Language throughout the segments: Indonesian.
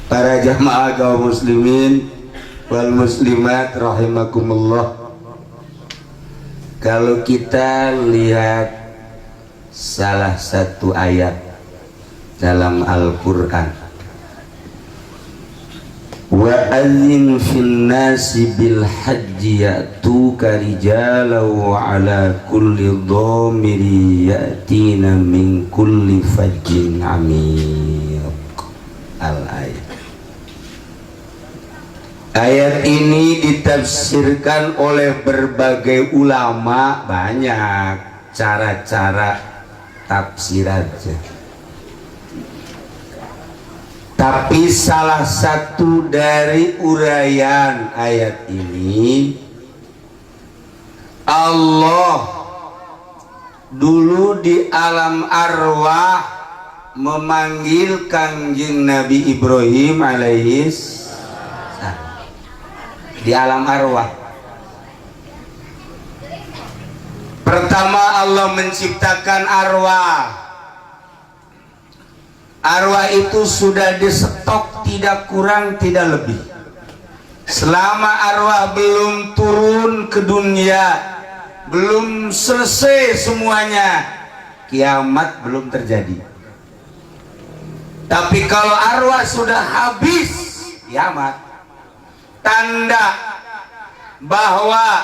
Para jamaah kaum muslimin wal muslimat rahimakumullah. Kalau kita lihat salah satu ayat dalam Al-Quran, wa adzin fil nasi bil hajji ya'tuka rijalan wa ala kulli dhamiri ya'tina min kulli fajjin amiq. Al-ayat. Ayat ini ditafsirkan oleh berbagai ulama, banyak cara-cara tafsirannya. Tapi salah satu dari uraian ayat ini, Allah dulu di alam arwah memanggil Kangjeng Nabi Ibrahim alaihis di alam arwah. Pertama Allah menciptakan arwah. Arwah itu sudah disetok, tidak kurang tidak lebih. Selama arwah belum turun ke dunia, belum selesai semuanya, kiamat belum terjadi. Tapi kalau arwah sudah habis, kiamat. Tanda bahwa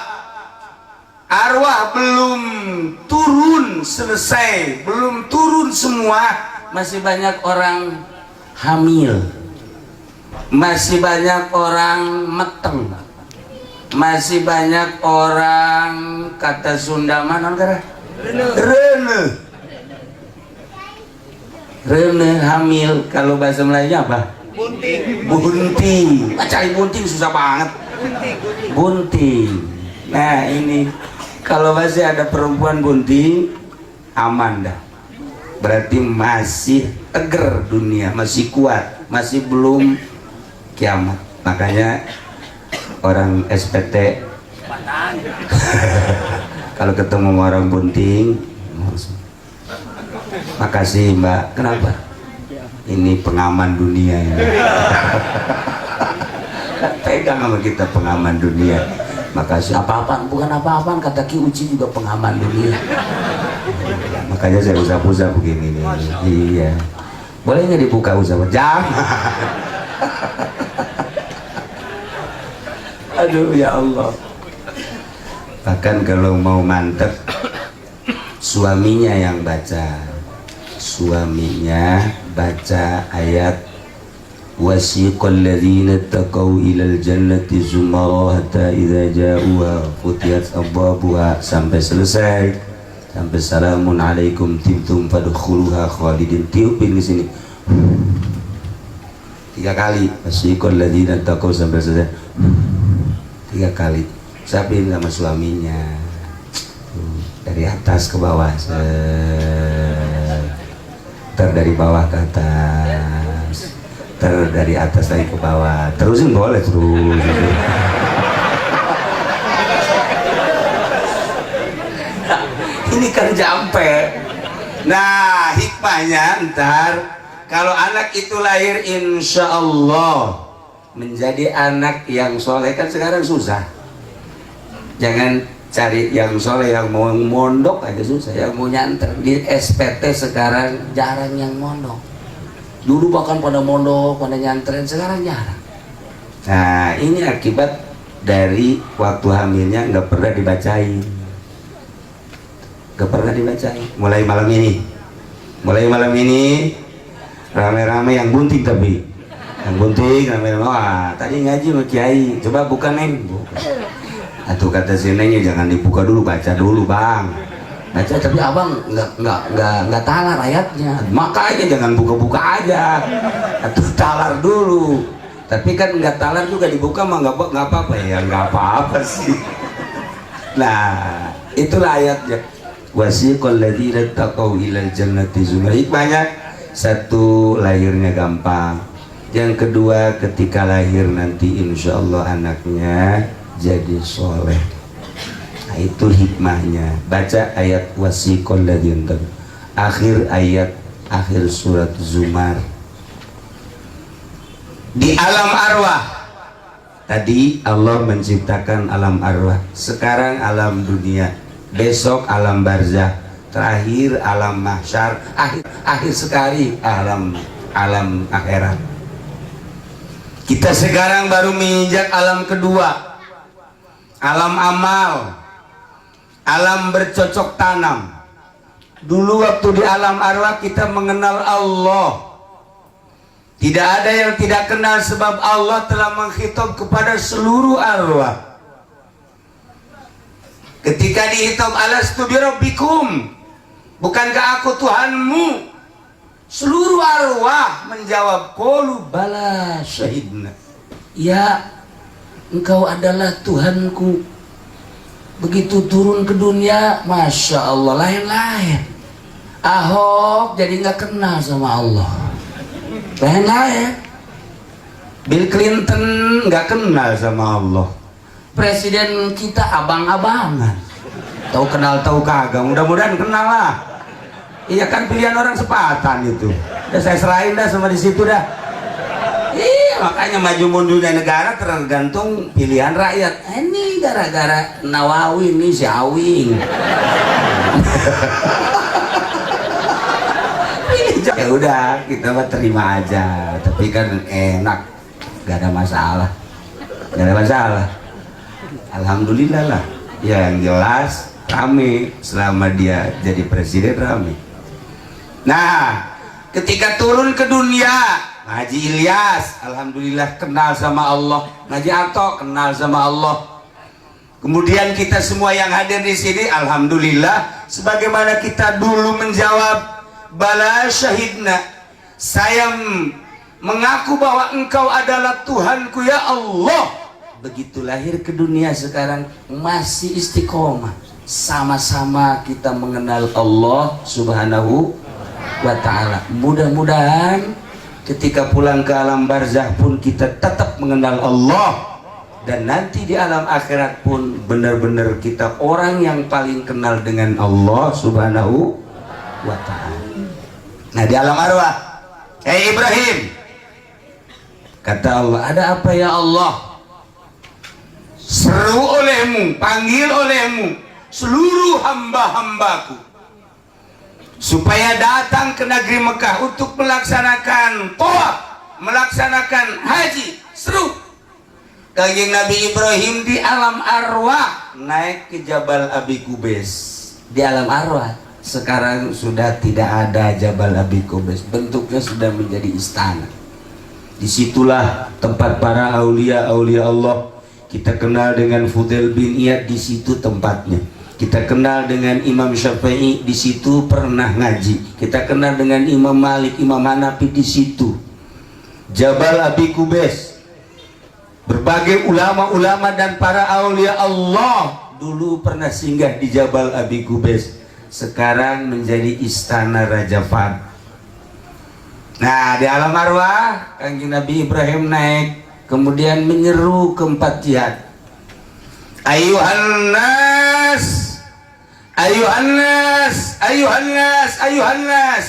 arwah belum turun selesai, belum turun semua, masih banyak orang hamil, masih banyak orang meteng, masih banyak orang, kata Sunda mana negara? Rene hamil. Kalau bahasa Melayunya apa? Bunting. Cari bunting susah banget. Bunting. Nah ini kalau masih ada perempuan bunting, aman dah. Berarti masih tegar dunia, masih kuat, masih belum kiamat. Makanya orang SPT kalau ketemu orang bunting, makasih Mbak. Kenapa? Ini pengaman dunia ini. Pegang sama kita pengaman dunia. Makasih. Apa-apaan? Bukan apa-apaan, kata Ki Uci juga pengaman dunia. Makanya saya usah-usah begini nih. Iya. Boleh nggak dibuka usah? Jangan. Aduh ya Allah. Bahkan kalau mau mantep, suaminya yang baca. Suaminya baca ayat wasiqal ladzina taqaw ilal jannati zumara hatta idza ja'uha futiyat abwabuha sampai selesai, sampai salamun alaikum tibtum fadkhuluha khalidin. Tiupin di sini 3 kali wasiqal ladzina taqaw sampai selesai 3 kali. Ucapin sama suaminya dari atas ke bawah, dari bawah ke atas, dari atas lagi ke bawah, terusin boleh terus. Ini kan jampe. Nah hikmahnya ntar kalau anak itu lahir insya Allah menjadi anak yang soleh, kan sekarang susah. Jangan cari yang soleh, yang mau mondok aja susah, yang mau nyanter. Di SPT sekarang jarang yang mondok. Dulu bahkan pada mondok, pada nyantren, sekarang jarang. Nah ini akibat dari waktu hamilnya nggak pernah dibacain, nggak pernah dibacain. Mulai malam ini rame-rame yang bunting, tapi yang bunting rame-rame. Wah tadi ngaji sama kiai, coba buka neng, buka. Atau kata si nengnya jangan dibuka dulu, baca dulu bang, baca. Tapi abang nggak talar ayatnya, makanya jangan buka-buka aja, atau talar dulu. Tapi kan nggak talar juga dibuka mah nggak apa-apa ya, nggak apa-apa sih. Nah itulah ayatnya wasiqal ladzina taqaw ilal jannati zumara. Hikmahnya satu, lahirnya gampang. Yang kedua, ketika lahir nanti insya Allah anaknya jadi soleh. Nah itu hikmahnya. Baca ayat wasiqal ladzina, akhir ayat, akhir surat Zumar. Di alam arwah tadi Allah menciptakan alam arwah, sekarang alam dunia, besok alam barzah, terakhir alam mahsyar, akhir sekali alam akhirat. Kita sekarang baru menginjak alam kedua, alam amal, alam bercocok tanam. Dulu waktu di alam arwah kita mengenal Allah. Tidak ada yang tidak kenal, sebab Allah telah menghitab kepada seluruh arwah. Ketika dihitab, alastu birabbikum, bukankah aku Tuhanmu? Seluruh arwah menjawab, qalu bala syahidna. Ya, engkau adalah Tuhanku. Begitu turun ke dunia, Masya Allah, lain-lain. Ahok jadi nggak kenal sama Allah, lain-lain. Bill Clinton nggak kenal sama Allah. Presiden kita abang-abangan, tahu kenal tahu kagak. Mudah-mudahan kenal lah. Iya kan, pilihan orang sepatan itu. Udah saya serahin dah sama di situ dah. Iya, makanya maju mundurnya negara tergantung pilihan rakyat. Ini gara-gara Nawawi nih si Awing. Ya udah, kita mah terima aja. Tapi kan enak, gak ada masalah. Gak ada masalah. Alhamdulillah lah. Ya, yang jelas rame selama dia jadi presiden, rame. Nah, ketika turun ke dunia, Haji Ilyas alhamdulillah kenal sama Allah, Haji Ato kenal sama Allah. Kemudian kita semua yang hadir di sini alhamdulillah, sebagaimana kita dulu menjawab bala syahidna, saya mengaku bahwa engkau adalah Tuhanku ya Allah. Begitu lahir ke dunia sekarang masih istiqomah, sama-sama kita mengenal Allah subhanahu wa ta'ala. Mudah-mudahan ketika pulang ke alam barzah pun kita tetap mengenal Allah, dan nanti di alam akhirat pun benar-benar kita orang yang paling kenal dengan Allah subhanahu wa ta'ala. Nah, di alam arwah, hey Ibrahim, kata Allah, ada apa ya Allah? Seru olehmu, panggil olehmu seluruh hamba-hambaku supaya datang ke negeri Mekah untuk melaksanakan tawaf, melaksanakan haji. Seru. Kanjeng Nabi Ibrahim di alam arwah naik ke Jabal Abi Qubais. Di alam arwah sekarang sudah tidak ada Jabal Abi Qubais, bentuknya sudah menjadi istana. Disitulah tempat para aulia-aulia Allah. Kita kenal dengan Fudail bin Iyad, di situ tempatnya. Kita kenal dengan Imam Syafi'i, di situ pernah ngaji. Kita kenal dengan Imam Malik, Imam Hanafi, di situ. Jabal Abi Qubais. Berbagai ulama-ulama dan para aulia Allah dulu pernah singgah di Jabal Abi Qubais. Sekarang menjadi istana Raja Fahd. Nah, di alam arwah Kanjeng Nabi Ibrahim naik, kemudian menyeru ke empat jihad. Ayuhan nas, ayuhan nas, ayuhan nas, ayuhan nas,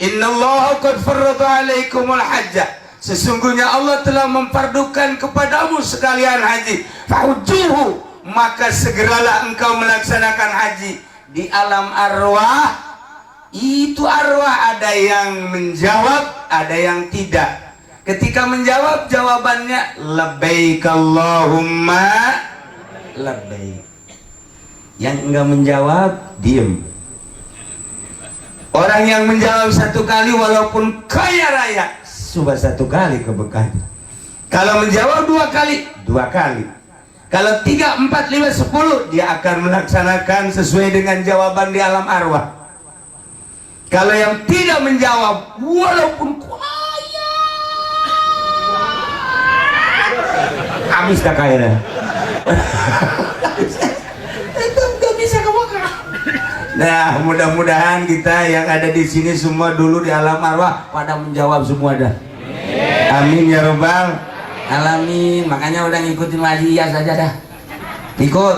innallaha qad farrada alaikumul hajja. Sesungguhnya Allah telah memfardukan kepadamu sekalian haji. Fahujjuhu, maka segeralah engkau melaksanakan haji. Di alam arwah itu arwah ada yang menjawab, ada yang tidak. Ketika menjawab, jawabannya labbaik Allahumma labbaik. Yang enggak menjawab, diem. Orang yang menjawab satu kali walaupun kaya raya, coba satu kali keberkahan. Kalau menjawab dua kali, dua kali. Kalau 3, 4, 5, 10, dia akan melaksanakan sesuai dengan jawaban di alam arwah. Kalau yang tidak menjawab walaupun kaya, habis dah kaya. Itu nggak bisa kebakar. Nah, mudah-mudahan kita yang ada di sini semua dulu di alam arwah pada menjawab semua dah. Amin ya robbal alamin. Makanya udah ngikutin Haji Ilyas aja dah. Ikut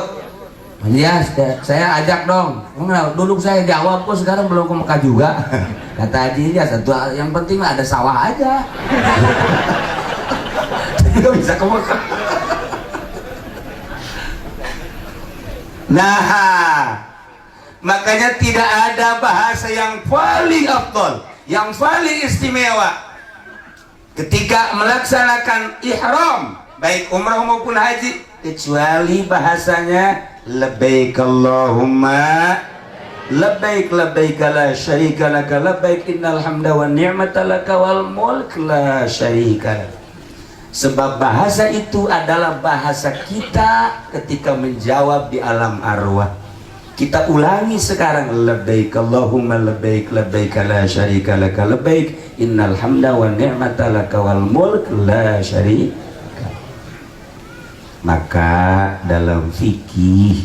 Haji Ilyas, saya ajak dong. Dulu saya jawab kok, sekarang belum ke Mekah juga. Kata Haji Ilyas, yang penting lah ada sawah aja. bisa ke Mekah. Nah, makanya tidak ada bahasa yang paling afdal, yang paling istimewa ketika melaksanakan ihram baik umrah maupun haji kecuali bahasanya labbaik Allahumma labbaik labbaik la syarika laka labbaik innal hamda wan ni'mata laka wal mulk la syarika lak. Sebab bahasa itu adalah bahasa kita ketika menjawab di alam arwah. Kita ulangi sekarang labbaik Allahumma labbaik labbaik la syarika laka labbaik innal hamda wan ni'mata laka wal mulk la syarika. Maka dalam fikih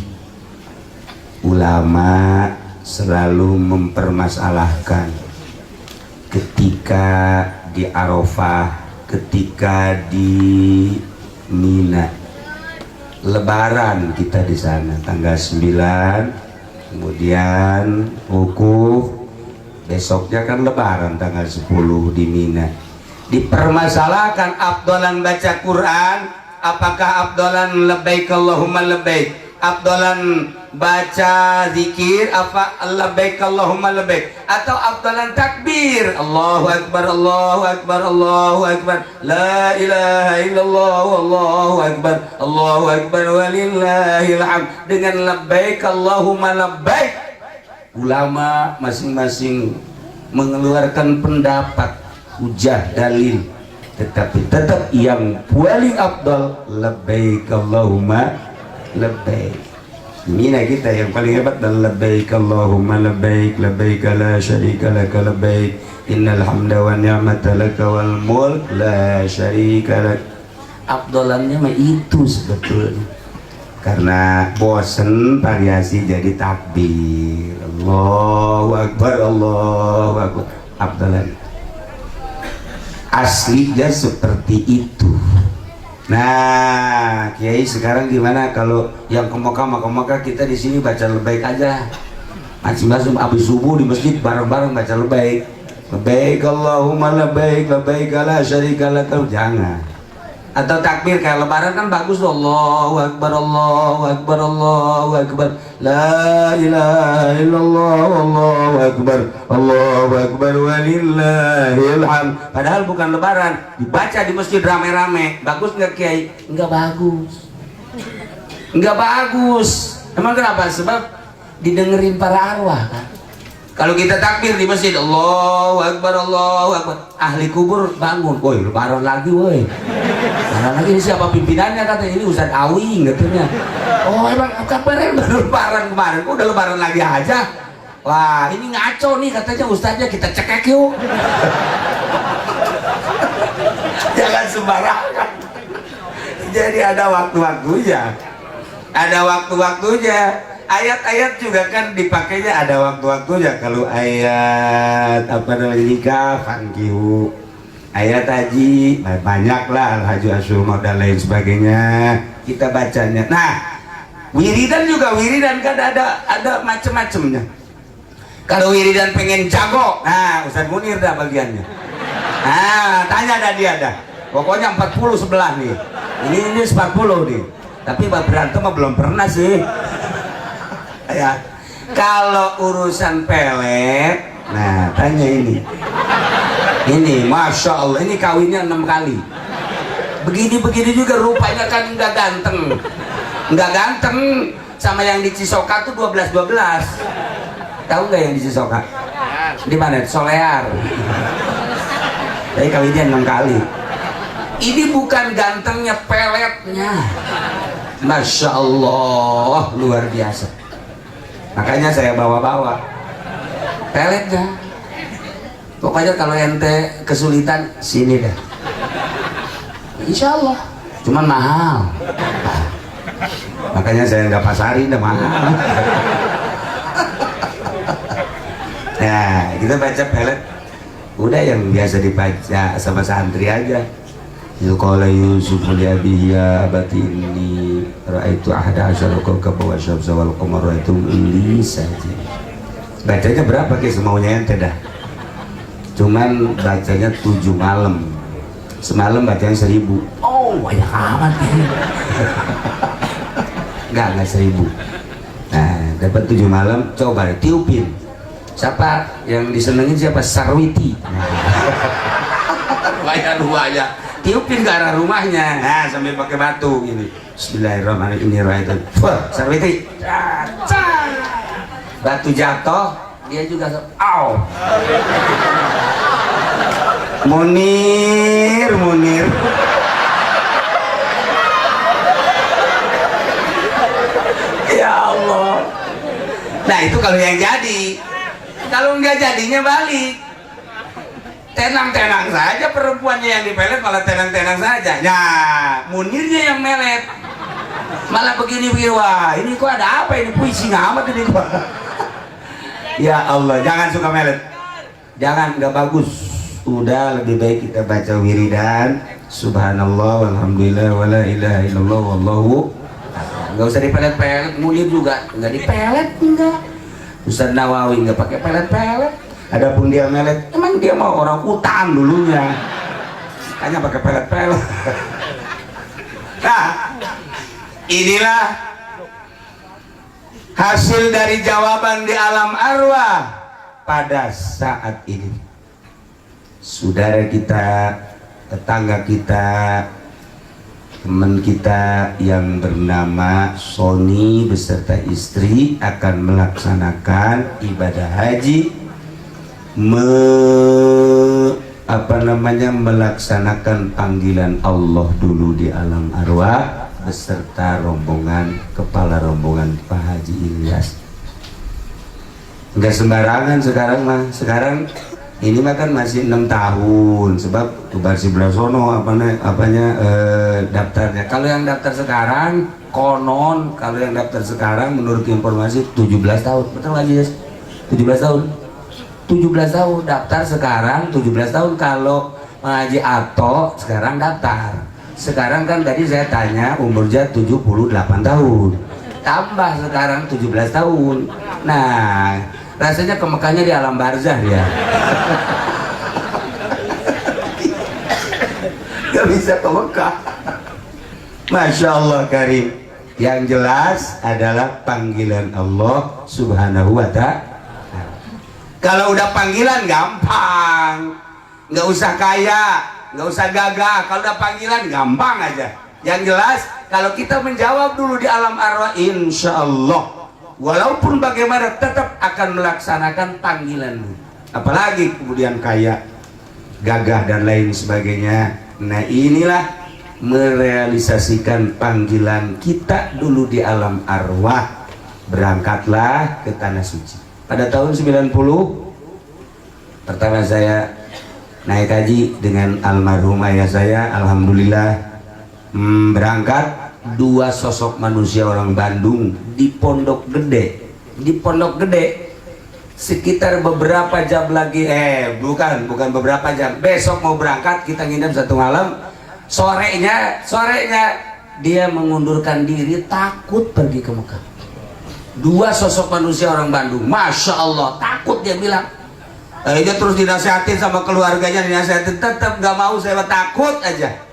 ulama selalu mempermasalahkan ketika di Arafah, ketika di Mina, Lebaran kita di sana tanggal 9, kemudian wukuf, besoknya kan Lebaran tanggal 10 di Mina. Dipermasalahkan afdalan baca Quran, apakah afdalan labbaik Allahumma labbaik, afdalan baca zikir apa labbaik Allahumma labbaik, atau afdalan takbir Allahu akbar Allahu akbar Allahu akbar la ilaha illallah wallahu akbar walillahil hamd dengan labbaik Allahumma labbaik. Ulama masing-masing mengeluarkan pendapat, hujah, dalil, tetapi tetap yang paling afdal labbaik Allahumma labbaik. Mina kita yang paling hebat dan labbaik Allahumma labbaik labbaik la syarika laka labbaik innal hamda wan ni'mata laka wal mulk la syarika lak. Afdalannya mah itu sebetulnya, karena bosen variasi jadi takbir Allahu akbar Allahu akbar. Afdalan aslinya seperti itu. Nah, Kiai sekarang gimana kalau yang ke Mekah kita di sini baca labbaik aja. Masing-masing habis subuh di masjid bareng-bareng baca labbaik. Labbaik Allahumma labbaik labbaik la syarika lak. Jangan. Atau takbir kayak lebaran kan bagus, Allahu akbar Allahu akbar Allahu akbar la ilaha illallah Allahu akbar walillahil hamd. Padahal bukan lebaran, dibaca di masjid rame-rame. Bagus nggak Kiai? Nggak bagus, nggak bagus. Emang kenapa? Sebab didengerin para arwah kan. Kalau kita takbir di masjid Allahu akbar ahli kubur bangun, woi lebaran lagi woi, lebaran lagi. Ini siapa pimpinannya? Katanya ini Ustadz Awing katanya. Oh emang kabarnya baru lebaran kemarin, kok udah lebaran lagi aja. Wah ini ngaco nih katanya Ustadznya, kita cekek yuk. Jangan sembarangan. Jadi ada waktu-waktunya, ada waktu-waktunya. Ayat-ayat juga kan dipakainya ada waktu-waktunya. Kalau ayat apa namanya nikah, fankihu, ayat haji banyak lah, haji asumah dan lain sebagainya kita bacanya. Nah wiridan juga, wiridan kan ada macem-macemnya. Kalau wiridan pengen jago, nah Ustadz Munir dah bagiannya. Nah tanya dah dia dah, pokoknya 40 sebelah nih, ini 40 nih, tapi berantem mah belum pernah sih. Ya, kalau urusan pelet, nah tanya ini, masya Allah, ini kawinnya 6 kali, begini juga rupanya kan nggak ganteng, sama yang di Cisoka tuh 12, tahu nggak yang di Cisoka? Di mana? Solear. Tapi kawinnya 6 kali. Ini bukan gantengnya, peletnya, masya Allah luar biasa. Makanya saya bawa-bawa peletnya. Pokoknya kalau ente kesulitan sini dah, insya Allah. Cuman mahal. Makanya saya nggak pasarin, dah mahal. Nah kita baca pelet udah yang biasa dibaca sama santri aja. Yuqala Yusuf li abihi ya abati inni ra'aitu ahada asyara kawkaban wa syamsa wal qamara ra'aitu li saja. Bacanya berapa ke semaunya ente dah. Cuman bacanya 7 malam. semalam bacaan 1000. Oh banyak amat ini. Enggak 1000. Nah dapat 7 malam, coba deh, tiupin siapa yang disenengin, siapa? Sarwiti. Bayar rumahnya, tiupin ke arah rumahnya, nah sambil pakai batu gini, Bismillahirrahmanirrahim. Sarwiti, batu jatuh, dia juga au. Munir ya Allah. Nah itu kalau yang jadi, kalau nggak jadinya balik, tenang-tenang saja perempuannya yang dipelet, malah tenang-tenang saja. Nah Munirnya yang melet malah begini, wah ini kok ada apa ini, puisi amat ini kok. Ya Allah, jangan suka melet, jangan, nggak bagus. Udah lebih baik kita baca wiridan subhanallah walhamdulillah wala ilaha illallah wallahu. Nggak usah dipelet-pelet. Munir juga nggak dipelet, enggak. Ustaz Nawawi nggak pakai pelet-pelet. Adapun dia melet, emang dia mau orang utang dulunya, hanya pakai pelet-pelet. Nah inilah hasil dari jawaban di alam arwah pada saat ini. Saudara kita, tetangga kita, teman kita yang bernama Sony beserta istri akan melaksanakan ibadah haji, melaksanakan panggilan Allah dulu di alam arwah beserta rombongan, kepala rombongan Pak Haji Ilyas. Enggak sembarangan sekarang mah. Sekarang ini mah kan masih 6 tahun, sebab tubar si Blasono daftarnya. Kalau yang daftar sekarang konon, kalau yang daftar sekarang menurut informasi 17 tahun. Betul lagi ya? 17 tahun. 17 tahun daftar sekarang, 17 tahun kalau Haji Ato sekarang daftar. Sekarang kan tadi saya tanya umurnya 78 tahun. Tambah sekarang 17 tahun. Nah, rasanya ke Mekahnya di alam barzah ya. Gak bisa ke Mekah. Masya Allah karim. Yang jelas adalah panggilan Allah subhanahu wa ta'ala. Kalau udah panggilan gampang, nggak usah kaya, nggak usah gagah. Kalau udah panggilan gampang aja. Yang jelas kalau kita menjawab dulu di alam arwah, insya Allah walaupun bagaimana tetap akan melaksanakan panggilanmu. Apalagi kemudian kaya, gagah dan lain sebagainya. Nah inilah merealisasikan panggilan kita dulu di alam arwah. Berangkatlah ke tanah suci. Pada tahun 90 pertama saya naik haji dengan almarhum ayah saya. Alhamdulillah berangkat 2 sosok manusia orang Bandung di Pondok Gede. Di Pondok Gede sekitar beberapa jam lagi, bukan beberapa jam, besok mau berangkat, kita nginep 1 malam. Sorenya dia mengundurkan diri, takut pergi ke Mekah. 2 sosok manusia orang Bandung, Masya Allah, takut. Dia bilang, dia terus dinasihatin sama keluarganya, dinasihatin, tetap gak mau, saya takut aja.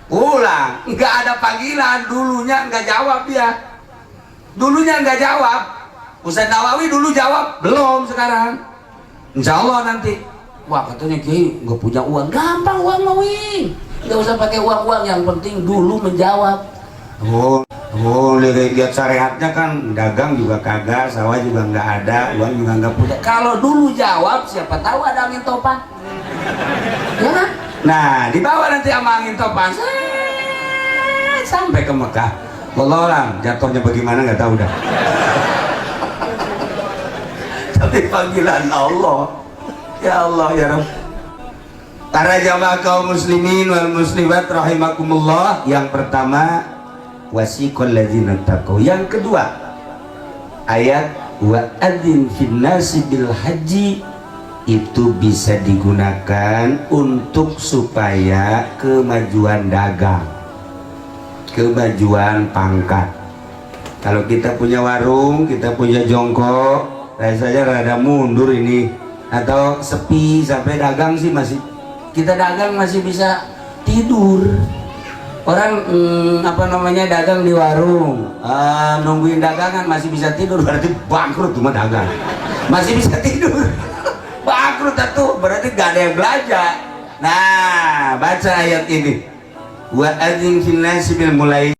Pulang, nggak ada panggilan. Dulunya nggak jawab dia, dulunya nggak jawab. Ustaz Nawawi dulu jawab, belum. Sekarang insya Allah nanti. Wah katanya Kiai nggak punya uang, gampang uang Nawawi, nggak usah pakai uang, yang penting dulu menjawab. Lihat syariatnya kan, dagang juga kagak, sawah juga nggak ada, uang juga nggak punya. Kalau dulu jawab, siapa tahu ada angin topan, ya kan? Nah, dibawa nanti sama angin topan sampai ke Mekah. Wallahualam, jatuhnya bagaimana nggak tahu dah. Tapi panggilan Allah, ya Allah ya Rabb. Para jamaah kaum muslimin wal muslimat rahimakumullah. Yang pertama, wasiqal ladzina taqaw. Yang kedua, ayat wa adzin fin nasi bil haji, itu bisa digunakan untuk supaya kemajuan dagang, kemajuan pangkat. Kalau kita punya warung, kita punya jongkok, rasanya rada mundur ini, atau sepi sampai dagang sih masih, kita dagang masih bisa tidur. Orang apa namanya dagang di warung, nungguin dagangan masih bisa tidur, berarti bangkrut cuma dagang. Masih bisa tidur, bangkrut tuh berarti gak ada yang belanja. Nah, baca ayat ini. Wa adzin fil nasi bil mulai